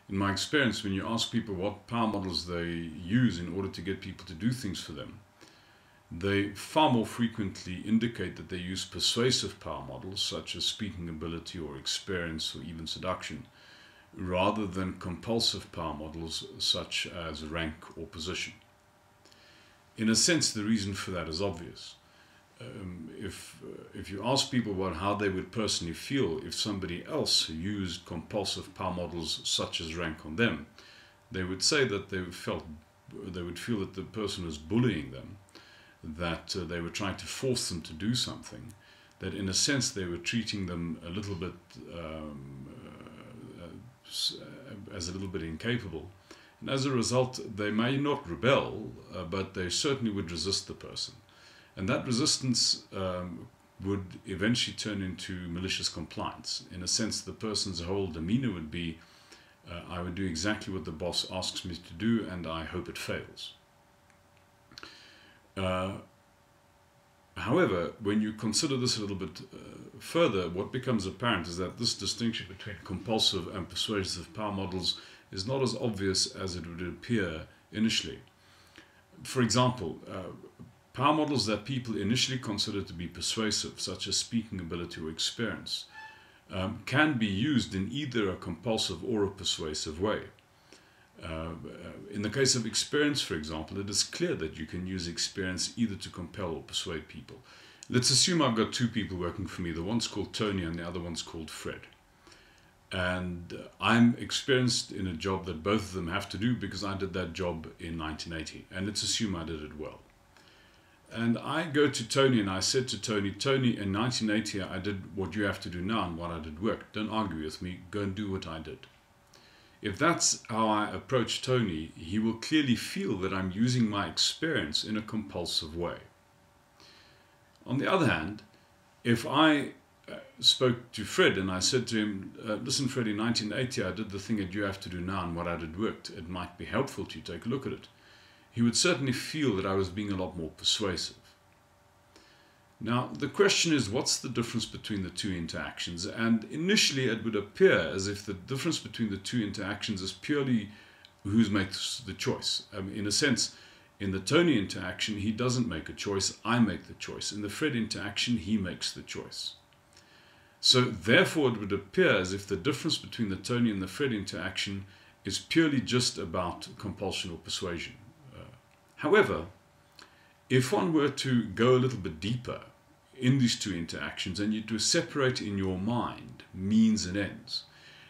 In my experience, when you ask people what power models they use in order to get people to do things for them, they far more frequently indicate that they use persuasive power models, such as speaking ability or experience or even seduction, rather than compulsive power models such as rank or position. In a sense, the reason for that is obvious. If you ask people about how they would personally feel if somebody else used compulsive power models such as rank on them, they would say that they would feel that the person was bullying them, that they were trying to force them to do something, that in a sense they were treating them a little bit as a little bit incapable. And as a result, they may not rebel, but they certainly would resist the person. And that resistance would eventually turn into malicious compliance. In a sense, the person's whole demeanor would be, I would do exactly what the boss asks me to do, and I hope it fails. However, when you consider this a little bit further, what becomes apparent is that this distinction between compulsive and persuasive power models is not as obvious as it would appear initially. For example, power models that people initially consider to be persuasive, such as speaking ability or experience, can be used in either a compulsive or a persuasive way. In the case of experience, for example, it is clear that you can use experience either to compel or persuade people. Let's assume I've got two people working for me. The one's called Tony and the other one's called Fred. And I'm experienced in a job that both of them have to do because I did that job in 1980. And let's assume I did it well. And I go to Tony and I said to Tony, Tony, in 1980 I did what you have to do now and what I did work. Don't argue with me, go and do what I did. If that's how I approach Tony, he will clearly feel that I'm using my experience in a compulsive way. On the other hand, if I spoke to Fred and I said to him, listen Fred, in 1980 I did the thing that you have to do now and what I did worked. It might be helpful to you, take a look at it. He would certainly feel that I was being a lot more persuasive. Now, the question is, what's the difference between the two interactions? And initially, it would appear as if the difference between the two interactions is purely who makes the choice. In a sense, in the Tony interaction, he doesn't make a choice, I make the choice. In the Fred interaction, he makes the choice. So, therefore, it would appear as if the difference between the Tony and the Fred interaction is purely just about compulsion or persuasion. However, if one were to go a little bit deeper in these two interactions and you to separate in your mind means and ends,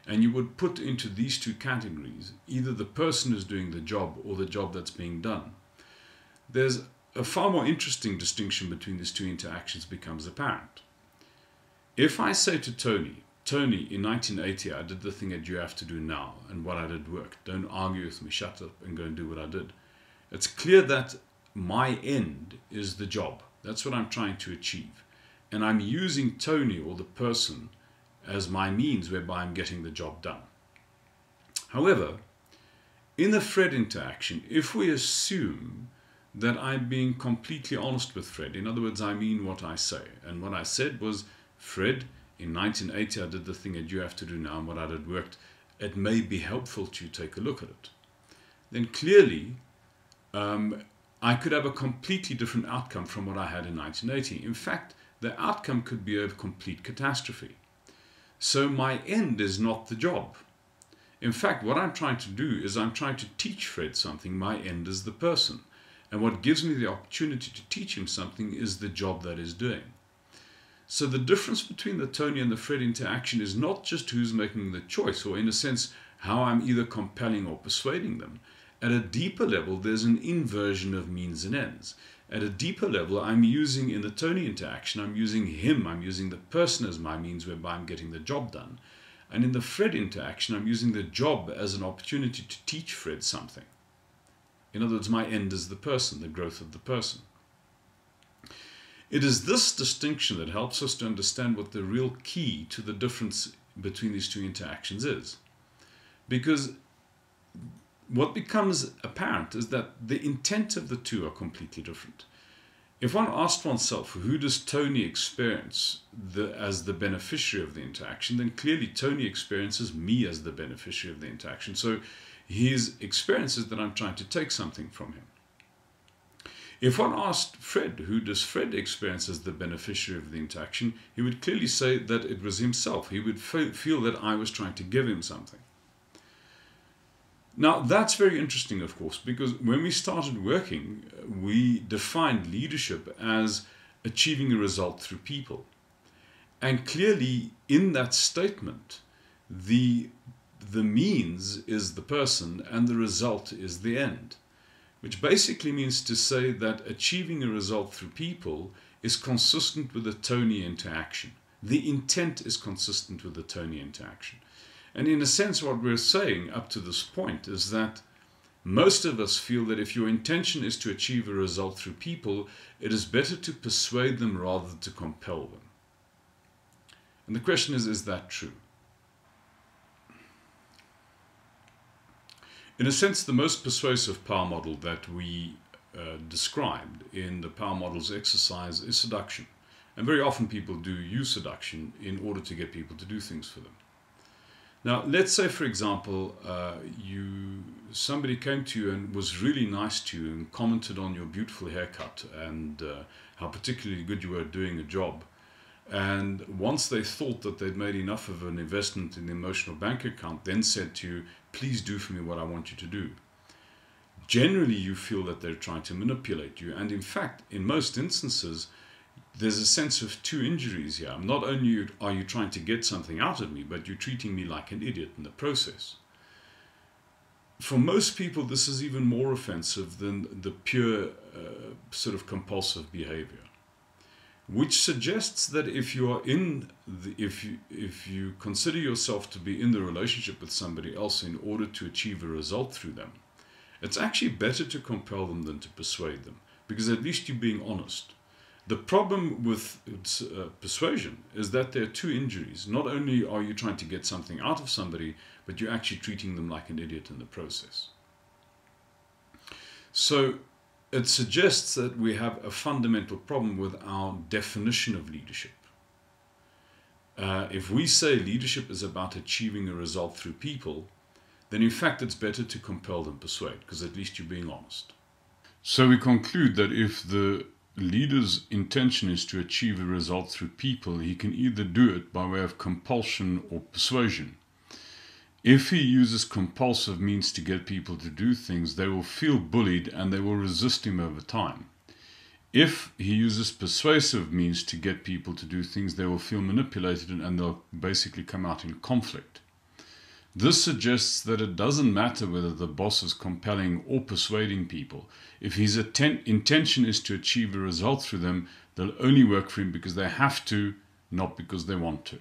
and you would put into these two categories either the person who's doing the job or the job that's being done, there's a far more interesting distinction between these two interactions becomes apparent. If I say to Tony, Tony, in 1980 I did the thing that you have to do now and what I did worked. Don't argue with me, shut up and go and do what I did. It's clear that my end is the job. That's what I'm trying to achieve. And I'm using Tony or the person as my means whereby I'm getting the job done. However, in the Fred interaction, if we assume that I'm being completely honest with Fred, in other words, I mean what I say. And what I said was, Fred, in 1980 I did the thing that you have to do now and what I did worked. It may be helpful to take a look at it. Then clearly, I could have a completely different outcome from what I had in 1980. In fact, the outcome could be a complete catastrophe. So my end is not the job. In fact, what I'm trying to do is I'm trying to teach Fred something. My end is the person. And what gives me the opportunity to teach him something is the job that he's doing. So the difference between the Tony and the Fred interaction is not just who's making the choice, or in a sense, how I'm either compelling or persuading them. At a deeper level, there's an inversion of means and ends. At a deeper level, I'm using, in the Tony interaction, I'm using him, I'm using the person as my means whereby I'm getting the job done. And in the Fred interaction, I'm using the job as an opportunity to teach Fred something. In other words, my end is the person, the growth of the person. It is this distinction that helps us to understand what the real key to the difference between these two interactions is. Because what becomes apparent is that the intent of the two are completely different. If one asked oneself, who does Tony experience as the beneficiary of the interaction, then clearly Tony experiences me as the beneficiary of the interaction. So his experience is that I'm trying to take something from him. If one asked Fred, who does Fred experience as the beneficiary of the interaction, he would clearly say that it was himself. He would feel that I was trying to give him something. Now, that's very interesting, of course, because when we started working, we defined leadership as achieving a result through people. And clearly, in that statement, the means is the person and the result is the end, which basically means to say that achieving a result through people is consistent with the Tony interaction. The intent is consistent with the Tony interaction. And in a sense, what we're saying up to this point is that most of us feel that if your intention is to achieve a result through people, it is better to persuade them rather than to compel them. And the question is that true? In a sense, the most persuasive power model that we described in the power models exercise is seduction. And very often people do use seduction in order to get people to do things for them. Now, let's say, for example, somebody came to you and was really nice to you and commented on your beautiful haircut and how particularly good you were at doing a job. And once they thought that they'd made enough of an investment in the emotional bank account, then said to you, please do for me what I want you to do. Generally, you feel that they're trying to manipulate you. And in fact, in most instances, there's a sense of two injuries here. Not only are you trying to get something out of me, but you're treating me like an idiot in the process. For most people, this is even more offensive than the pure sort of compulsive behavior, which suggests that if you are if you consider yourself to be in the relationship with somebody else in order to achieve a result through them, it's actually better to compel them than to persuade them, because at least you're being honest. The problem with persuasion is that there are two injuries. Not only are you trying to get something out of somebody, but you're actually treating them like an idiot in the process. So it suggests that we have a fundamental problem with our definition of leadership. If we say leadership is about achieving a result through people, then in fact it's better to compel than persuade, because at least you're being honest. So we conclude that if the leader's intention is to achieve a result through people, he can either do it by way of compulsion or persuasion. If he uses compulsive means to get people to do things, they will feel bullied and they will resist him over time. If he uses persuasive means to get people to do things, they will feel manipulated and they'll basically come out in conflict. This suggests that it doesn't matter whether the boss is compelling or persuading people. If his intention is to achieve a result through them, they'll only work for him because they have to, not because they want to.